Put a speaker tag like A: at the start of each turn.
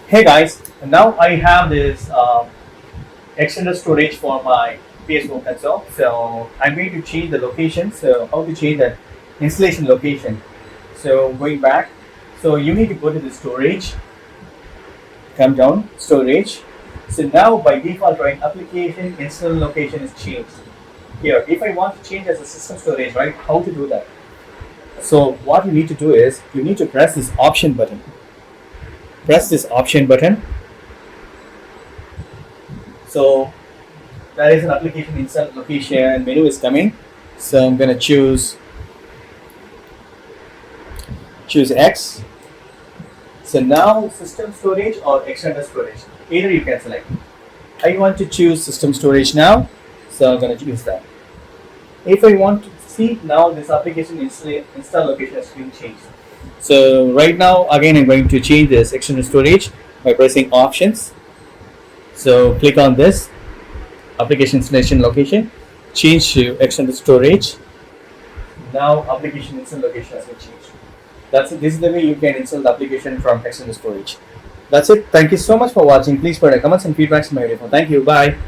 A: Hey guys, now I have this external storage for my PS4 console. So I'm going to change the location. So how to change the installation location? So going back, so you need to go to the storage, come down, storage. So now by default, right, application install location is changed. Here, if I want to change as a system storage, right, how to do that? So what you need to do is you need to press this option button. Press this option button. So there is an application install location menu is coming. So I'm gonna choose X. So now system storage or external storage, either you can select. I want to choose system storage now, so I'm gonna choose that. If I want to see now this application install location has been changed. So right now again I'm going to change this external storage by pressing options. So click on this application installation location, change to external storage. Now application install location has been changed. That's it. This is the way you can install the application from external storage. That's it. Thank you so much for watching. Please put a comments and feedbacks in my video. Thank you. Bye.